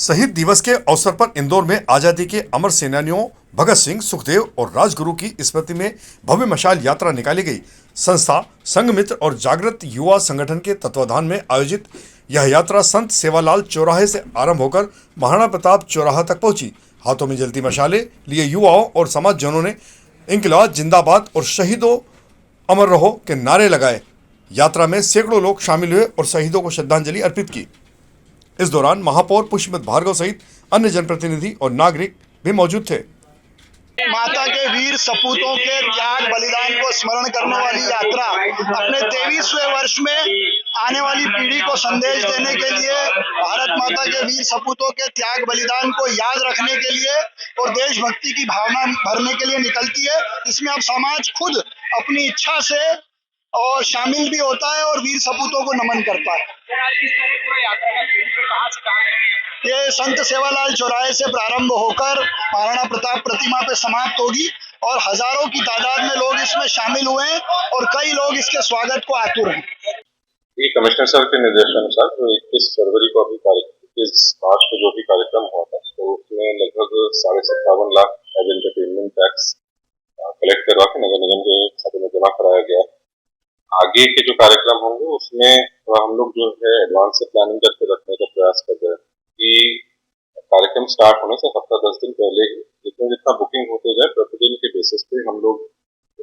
शहीद दिवस के अवसर पर इंदौर में आजादी के अमर सेनानियों भगत सिंह, सुखदेव और राजगुरु की स्मृति में भव्य मशाल यात्रा निकाली गई। संस्था संघ मित्र और जागृत युवा संगठन के तत्वाधान में आयोजित यह यात्रा संत सेवालाल चौराहे से आरंभ होकर महाराणा प्रताप चौराहा तक पहुंची। हाथों में जलती मशालें लिए युवाओं और समाजजनों ने इंकलाब जिंदाबाद और शहीदों अमर रहो के नारे लगाए। यात्रा में सैकड़ों लोग शामिल हुए और शहीदों को श्रद्धांजलि अर्पित की। इस दौरान महापौर पुष्पमत भार्गव सहित अन्य जनप्रतिनिधि और नागरिक भी मौजूद थे। माता के वीर सपूतों के त्याग बलिदान को स्मरण करने वाली यात्रा अपने 23वें वर्ष में आने वाली पीढ़ी को संदेश देने के लिए, भारत माता के वीर सपूतों के त्याग बलिदान को याद रखने के लिए और देशभक्ति की भावना भरने के लिए निकलती है। इसमें अब समाज खुद अपनी इच्छा से और शामिल भी होता है और वीर सपूतों को नमन करता है। ये संत सेवालाल चौराहे से प्रारंभ होकर महाराणा प्रताप प्रतिमा पे समाप्त होगी और हजारों की तादाद में लोग इसमें शामिल हुए हैं और कई लोग इसके स्वागत को आतुर हैं। ये कमिश्नर सर के निर्देशानुसार जो 21 फरवरी को अभी 21 मार्च को जो भी कार्यक्रम हुआ था, तो उसमें लगभग 57.5 lakh as entertainment tax collect करवा के नगर निगम के खाते में जमा कराया गया। आगे के जो कार्यक्रम होंगे उसमें हम लोग जो है एडवांस से प्लानिंग करके रखने का प्रयास कर रहे हैं कि कार्यक्रम स्टार्ट होने से हफ्ता 10 दिन पहले ही जितना बुकिंग होते जाए प्रतिदिन के बेसिस पे हम लोग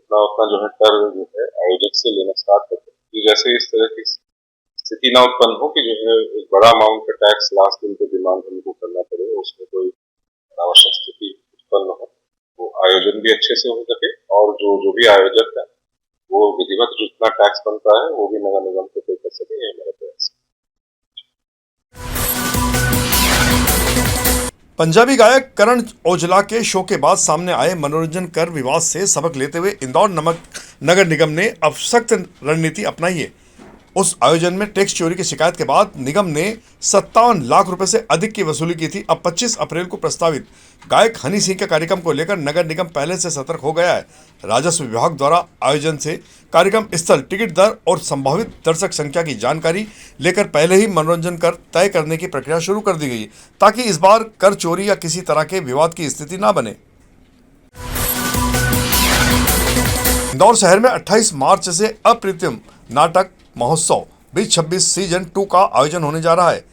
उतना जो है कर जो है आयोजक से लेना स्टार्ट करते हैं कि जैसे इस तरह की स्थिति ना उत्पन्न हो कि जो है एक बड़ा अमाउंट का टैक्स लास्ट दिन पे डिमांड हमको करना पड़े, उसमें कोई अनावश्यक स्थिति उत्पन्न हो, तो आयोजन भी अच्छे से हो सके और जो भी आयोजक है वो विधिवत जितना टैक्स बनता है वो भी नगर निगम को पे कर सके, ये मेरा प्रयास है। पंजाबी गायक करण औजला के शो के बाद सामने आए मनोरंजन कर विवाद से सबक लेते हुए इंदौर नगर निगम ने अब सख्त रणनीति अपनाई है। उस आयोजन में टैक्स चोरी की शिकायत के बाद निगम ने 57 लाख रुपए से अधिक की वसूली की थी। अब 25 अप्रैल को प्रस्तावित गायक हनी सिंह के कार्यक्रम को लेकर नगर निगम पहले से सतर्क हो गया है। राजस्व विभाग द्वारा आयोजन से कार्यक्रम स्थल, टिकट दर और संभावित दर्शक संख्या की जानकारी लेकर पहले ही मनोरंजन कर तय करने की प्रक्रिया शुरू कर दी गई ताकि इस बार कर चोरी या किसी तरह के विवाद की स्थिति न बने। इंदौर शहर में 28 मार्च से अप्रतिम नाटक महोत्सव 2026 सीजन 2 का आयोजन होने जा रहा है।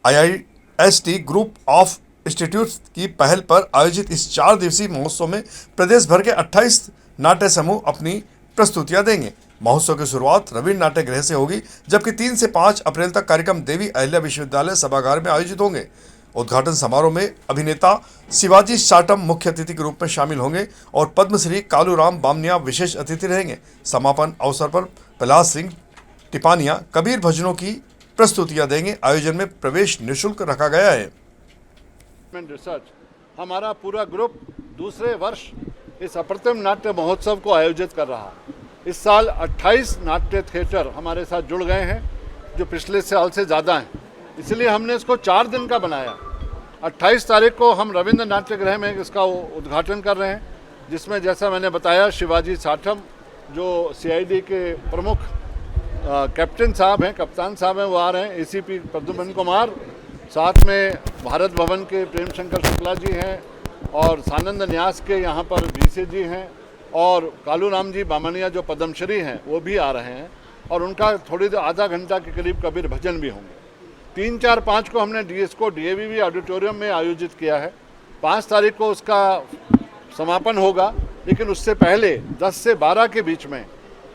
IIST ग्रुप ऑफ इंस्टीट्यूट्स की पहल पर आयोजित इस 4 दिवसीय महोत्सव में प्रदेश भर के 28 नाट्य समूह अपनी प्रस्तुतियां देंगे। महोत्सव की शुरुआत रवीन्द्र नाट्य गृह से होगी, जबकि 3 से 5 अप्रैल तक कार्यक्रम देवी अहिल्या विश्वविद्यालय सभागार में आयोजित होंगे। उद्घाटन समारोह में अभिनेता शिवाजी साटम मुख्य अतिथि के रूप में शामिल होंगे और पद्मश्री कालूराम बामनिया विशेष अतिथि रहेंगे। समापन अवसर पर प्रहलाद सिंह टिपानिया कबीर भजनों की प्रस्तुतियां देंगे। आयोजन में प्रवेश निःशुल्क रखा गया है। रिसर्च हमारा पूरा ग्रुप दूसरे वर्ष इस अप्रतिम नाट्य महोत्सव को आयोजित कर रहा है। इस साल 28 नाट्य थिएटर हमारे साथ जुड़ गए हैं जो पिछले साल से ज़्यादा हैं, इसलिए हमने इसको 4 दिन का बनाया। 28 तारीख को हम रविंद्र नाट्य गृह में इसका उद्घाटन कर रहे हैं, जिसमें जैसा मैंने बताया शिवाजी साठम जो CID के प्रमुख कप्तान साहब हैं वो आ रहे हैं, ACP प्रद्युमन कुमार, साथ में भारत भवन के प्रेम शंकर शुक्ला जी हैं और सानंद न्यास के यहाँ पर VC जी हैं और कालूराम जी बामनिया जो पद्मश्री हैं वो भी आ रहे हैं और उनका थोड़ी देर आधा घंटा के करीब कबीर भजन भी होंगे। 3, 4, 5 को हमने DSCO DAVV ऑडिटोरियम में आयोजित किया है। 5 तारीख को उसका समापन होगा, लेकिन उससे पहले 10 से 12 के बीच में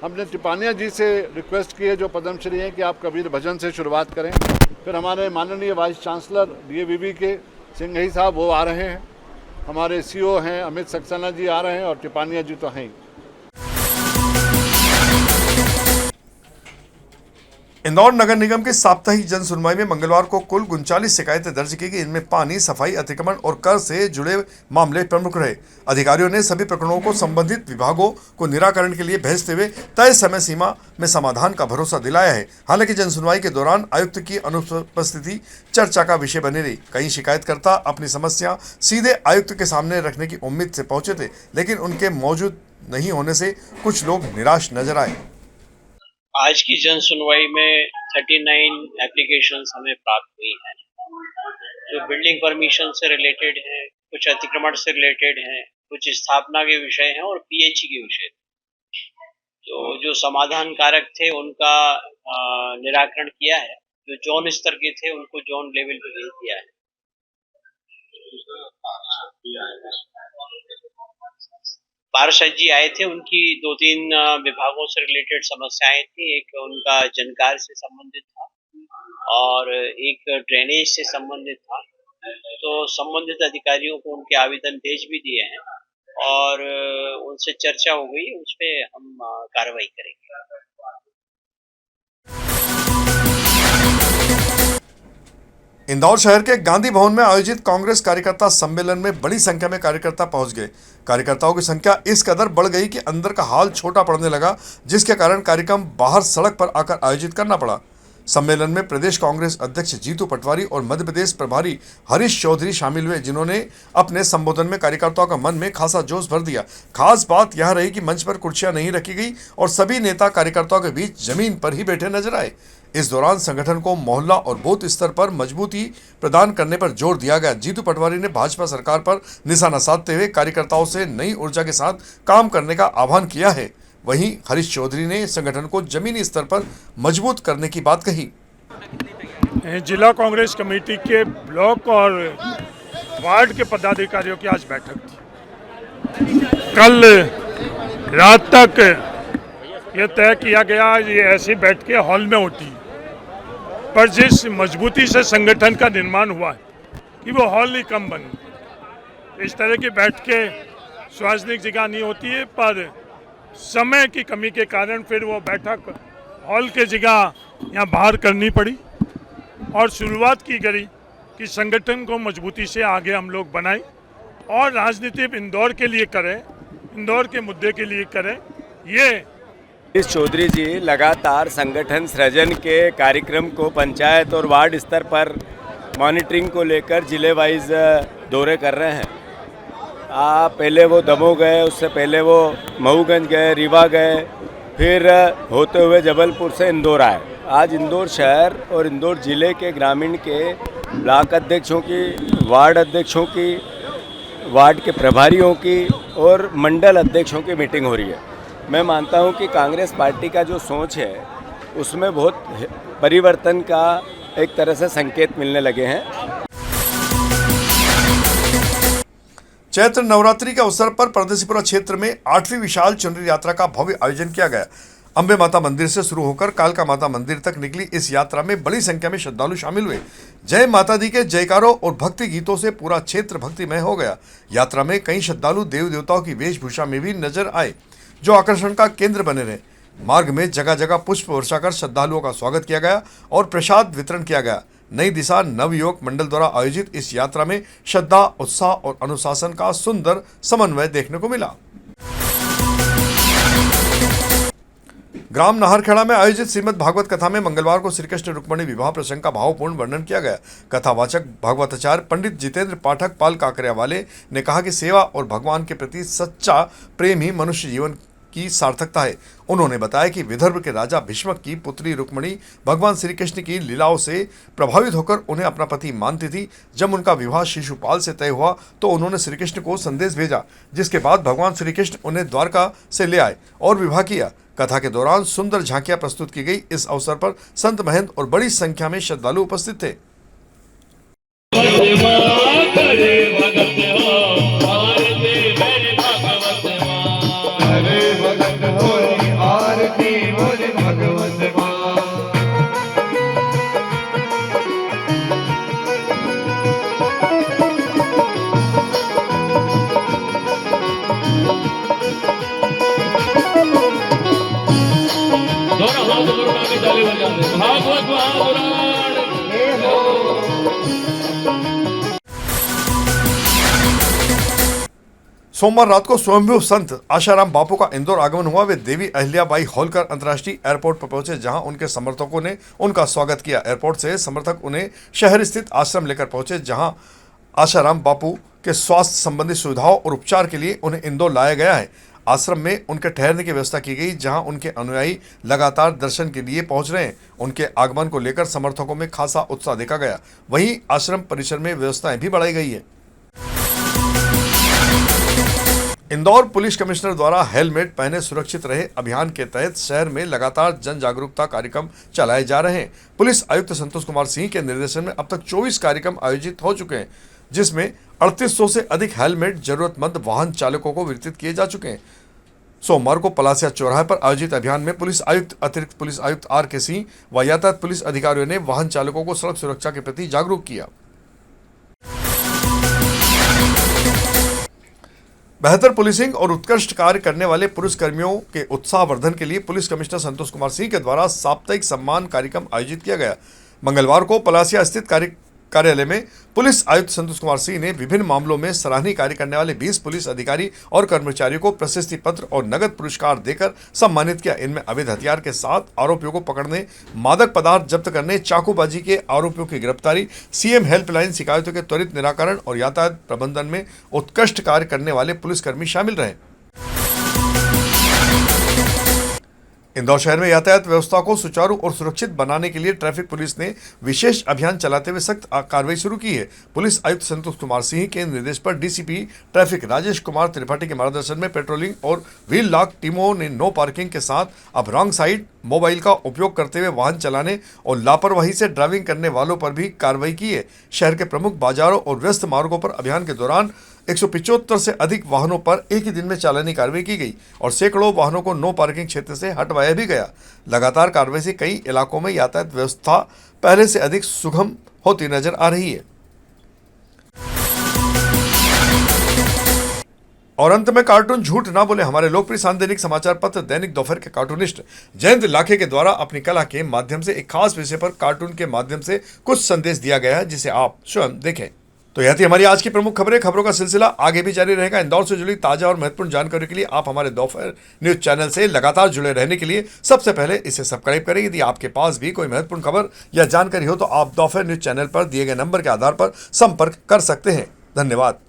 हमने टिपानिया जी से रिक्वेस्ट की है जो पद्मश्री हैं कि आप कबीर भजन से शुरुआत करें। फिर हमारे माननीय वाइस चांसलर DAVV के सिंघई साहब वो आ रहे हैं, हमारे CO हैं अमित सक्सेना जी आ रहे हैं और टिपानिया जी तो हैं ही। इंदौर नगर निगम के साप्ताहिक जन सुनवाई में मंगलवार को कुल 39 शिकायतें दर्ज की गई। इनमें पानी, सफाई, अतिक्रमण और कर से जुड़े मामले प्रमुख रहे। अधिकारियों ने सभी प्रकरणों को संबंधित विभागों को निराकरण के लिए भेजते हुए तय समय सीमा में समाधान का भरोसा दिलाया है। हालांकि जन सुनवाई के दौरान आयुक्त की अनुपस्थिति चर्चा का विषय बनी रही। कई शिकायतकर्ता अपनी समस्या सीधे आयुक्त के सामने रखने की उम्मीद से पहुंचे थे, लेकिन उनके मौजूद नहीं होने से कुछ लोग निराश नजर आए। आज की जन सुनवाई में 39 एप्लीकेशंस हमें प्राप्त हुई हैं, जो बिल्डिंग परमिशन से रिलेटेड हैं, कुछ अतिक्रमण से रिलेटेड हैं, कुछ स्थापना के विषय हैं और पीएचई के विषय। तो जो समाधान कारक थे उनका निराकरण किया है। जो जोन स्तर के थे उनको जोन लेवल पे भेज दिया है। पार्षद जी आए थे, उनकी 2-3 विभागों से रिलेटेड समस्याएं थी। एक उनका जनकार से संबंधित था और एक ड्रेनेज से संबंधित था। तो संबंधित अधिकारियों को उनके आवेदन भेज भी दिए हैं और उनसे चर्चा हो गई, उस पे हम कार्रवाई करेंगे। इंदौर शहर के गांधी भवन में आयोजित कांग्रेस कार्यकर्ता सम्मेलन में बड़ी संख्या में कार्यकर्ता पहुंच गए। कार्यकर्ताओं की संख्या इस कदर बढ़ गई कि अंदर का हाल छोटा पड़ने लगा, जिसके कारण कार्यक्रम बाहर सड़क पर आकर आयोजित करना पड़ा। सम्मेलन में प्रदेश कांग्रेस अध्यक्ष जीतू पटवारी और मध्य प्रदेश प्रभारी हरीश चौधरी शामिल हुए, जिन्होंने अपने संबोधन में कार्यकर्ताओं का मन में खासा जोश भर दिया। खास बात यह रही कि मंच पर कुर्सियां नहीं रखी गई और सभी नेता कार्यकर्ताओं के बीच जमीन पर ही बैठे नजर आए। इस दौरान संगठन को मोहल्ला और बूथ स्तर पर मजबूती प्रदान करने पर जोर दिया गया। जीतू पटवारी ने भाजपा सरकार पर निशाना साधते हुए कार्यकर्ताओं से नई ऊर्जा के साथ काम करने का आह्वान किया है। वहीं हरीश चौधरी ने संगठन को जमीनी स्तर पर मजबूत करने की बात कही। जिला कांग्रेस कमेटी के ब्लॉक और वार्ड के पदाधिकारियों की आज बैठक थी। कल रात तक ये तय किया गया ये ऐसी बैठ के हॉल में होती है, पर जिस मजबूती से संगठन का निर्माण हुआ है कि वो हॉल ही कम बन, इस तरह की बैठ के सार्वजनिक जगह नहीं होती है, पर समय की कमी के कारण फिर वो बैठक हॉल के जगह यहाँ बाहर करनी पड़ी और शुरुआत की गई कि संगठन को मजबूती से आगे हम लोग बनाएं और राजनीति इंदौर के लिए करें, इंदौर के मुद्दे के लिए करें। ये हरीश चौधरी जी लगातार संगठन सृजन के कार्यक्रम को पंचायत और वार्ड स्तर पर मॉनिटरिंग को लेकर जिले वाइज दौरे कर रहे हैं। पहले वो दमोह गए, उससे पहले वो महूगंज गए, रीवा गए, फिर होते हुए जबलपुर से इंदौर आए। आज इंदौर शहर और इंदौर जिले के ग्रामीण के ब्लॉक अध्यक्षों की, वार्ड अध्यक्षों की, वार्ड के प्रभारियों की और मंडल अध्यक्षों की मीटिंग हो रही है। मैं मानता हूं कि कांग्रेस पार्टी का जो सोच है उसमें बहुत परिवर्तन का एक तरह से संकेत मिलने लगे हैं। चैत्र नवरात्रि के अवसर पर परदेसीपुरा क्षेत्र में 8वीं विशाल चुनरी यात्रा का भव्य आयोजन किया गया। अंबे माता मंदिर से शुरू होकर कालका माता मंदिर तक निकली इस यात्रा में बड़ी संख्या में श्रद्धालु शामिल हुए। जय माता दी के जयकारों और भक्ति गीतों से पूरा क्षेत्र भक्तिमय हो गया। यात्रा में कई श्रद्धालु देव देवताओं की वेशभूषा में भी नजर आए, जो आकर्षण का केंद्र बने रहे। मार्ग में जगह जगह पुष्प वर्षा कर श्रद्धालुओं का स्वागत किया गया और प्रसाद वितरण किया गया। नई दिशा नवयुवक मंडल द्वारा आयोजित इस यात्रा में श्रद्धा, उत्साह और अनुशासन का सुंदर समन्वय देखने को मिला। ग्राम नाहरखेड़ा में आयोजित श्रीमद् भागवत कथा में मंगलवार को श्री कृष्ण रुक्मिणी विवाह प्रसंग का भावपूर्ण वर्णन किया गया। कथावाचक भागवताचार्य पंडित जितेंद्र पाठक पाल काकरिया वाले ने कहा कि सेवा और भगवान के प्रति सच्चा प्रेम ही मनुष्य जीवन की सार्थकता है। उन्होंने बताया कि विदर्भ के राजा भीष्मक की पुत्री रुक्मिणी भगवान श्री कृष्ण की लीलाओं से प्रभावित होकर उन्हें अपना पति मानती थी। जब उनका विवाह शिशुपाल से तय हुआ तो उन्होंने श्री कृष्ण को संदेश भेजा, जिसके बाद भगवान श्री कृष्ण उन्हें द्वारका से ले आए और विवाह किया। कथा के दौरान सुंदर झांकियां प्रस्तुत की गई। इस अवसर पर संत महंत और बड़ी संख्या में श्रद्धालु उपस्थित थे। सोमवार रात को स्वयंभू संत आशाराम बापू का इंदौर आगमन हुआ। वे देवी अहिल्याबाई होलकर अंतर्राष्ट्रीय एयरपोर्ट पर पहुंचे, जहां उनके समर्थकों ने उनका स्वागत किया। एयरपोर्ट से समर्थक उन्हें शहर स्थित आश्रम लेकर पहुंचे, जहां आशाराम बापू के स्वास्थ्य संबंधी सुविधाओं और उपचार के लिए उन्हें इंदौर लाया गया है। आश्रम में उनके ठहरने की व्यवस्था की गई, जहां उनके अनुयायी लगातार दर्शन के लिए पहुंच रहे हैं। उनके आगमन को लेकर समर्थकों में खासा उत्साह देखा गया। वहीं आश्रम परिसर में व्यवस्थाएं भी बढ़ाई गई है। इंदौर पुलिस कमिश्नर द्वारा हेलमेट पहने सुरक्षित रहे अभियान के तहत शहर में लगातार जन जागरूकता कार्यक्रम चलाए जा रहे हैं। पुलिस आयुक्त संतोष कुमार सिंह के निर्देशन में अब तक 24 कार्यक्रम आयोजित हो चुके हैं, जिसमें 3800 से अधिक हेलमेट जरूरतमंद वाहन चालकों को वितरित किए जा चुके हैं। सोमवार को पलासिया चौराहे पर आयोजित अभियान में पुलिस आयुक्त, अतिरिक्त पुलिस आयुक्त R.K. सिंह व यातायात पुलिस अधिकारियों ने वाहन चालकों को सड़क सुरक्षा के प्रति जागरूक किया। बेहतर पुलिसिंग और उत्कृष्ट कार्य करने वाले पुलिसकर्मियों के उत्साहवर्धन के लिए पुलिस कमिश्नर संतोष कुमार सिंह के द्वारा साप्ताहिक सम्मान कार्यक्रम आयोजित किया गया। मंगलवार को पलासिया स्थित कार्यालय में पुलिस आयुक्त संतोष कुमार सिंह ने विभिन्न मामलों में सराहनीय कार्य करने वाले 20 पुलिस अधिकारी और कर्मचारियों को प्रशस्ति पत्र और नगद पुरस्कार देकर सम्मानित किया। इनमें अवैध हथियार के साथ आरोपियों को पकड़ने, मादक पदार्थ जब्त करने, चाकूबाजी के आरोपियों की गिरफ्तारी, सीएम हेल्पलाइन शिकायतों के त्वरित निराकरण और यातायात प्रबंधन में उत्कृष्ट कार्य करने वाले पुलिसकर्मी शामिल रहे। इंदौर शहर में यातायात व्यवस्था को सुचारू और सुरक्षित बनाने के लिए ट्रैफिक पुलिस ने विशेष अभियान चलाते हुए सख्त कार्रवाई शुरू की है। पुलिस आयुक्त संतोष कुमार सिंह के निर्देश पर डीसीपी ट्रैफिक राजेश कुमार त्रिपाठी के मार्गदर्शन में पेट्रोलिंग और व्हील लॉक टीमों ने नो पार्किंग के साथ अब रॉन्ग साइड मोबाइल का उपयोग करते हुए वाहन चलाने और लापरवाही से ड्राइविंग करने वालों पर भी कार्रवाई की है। शहर के प्रमुख बाजारों और व्यस्त मार्गों पर अभियान के दौरान 175 से अधिक वाहनों पर एक ही दिन में चालानी कार्रवाई की गई और सैकड़ों वाहनों को नो पार्किंग क्षेत्र से हटवाया भी गया। लगातार कार्रवाई से कई इलाकों में यातायात व्यवस्था पहले से अधिक सुगम होती नजर आ रही है। और अंत में कार्टून झूठ ना बोले हमारे लोकप्रिय सांदैनिक समाचार पत्र दैनिक दोपहर के कार्टूनिस्ट जयंत लाखे के द्वारा अपनी कला के माध्यम से एक खास विषय पर कार्टून के माध्यम से कुछ संदेश दिया गया है, जिसे आप स्वयं देखें। तो यह थी हमारी आज की प्रमुख खबरें। खबरों का सिलसिला आगे भी जारी रहेगा। इंदौर से जुड़ी ताजा और महत्वपूर्ण जानकारी के लिए आप हमारे दोपहर न्यूज चैनल से लगातार जुड़े रहने के लिए सबसे पहले इसे सब्सक्राइब करें। यदि आपके पास भी कोई महत्वपूर्ण खबर या जानकारी हो तो आप दोपहर न्यूज चैनल पर दिए गए नंबर के आधार पर संपर्क कर सकते हैं। धन्यवाद।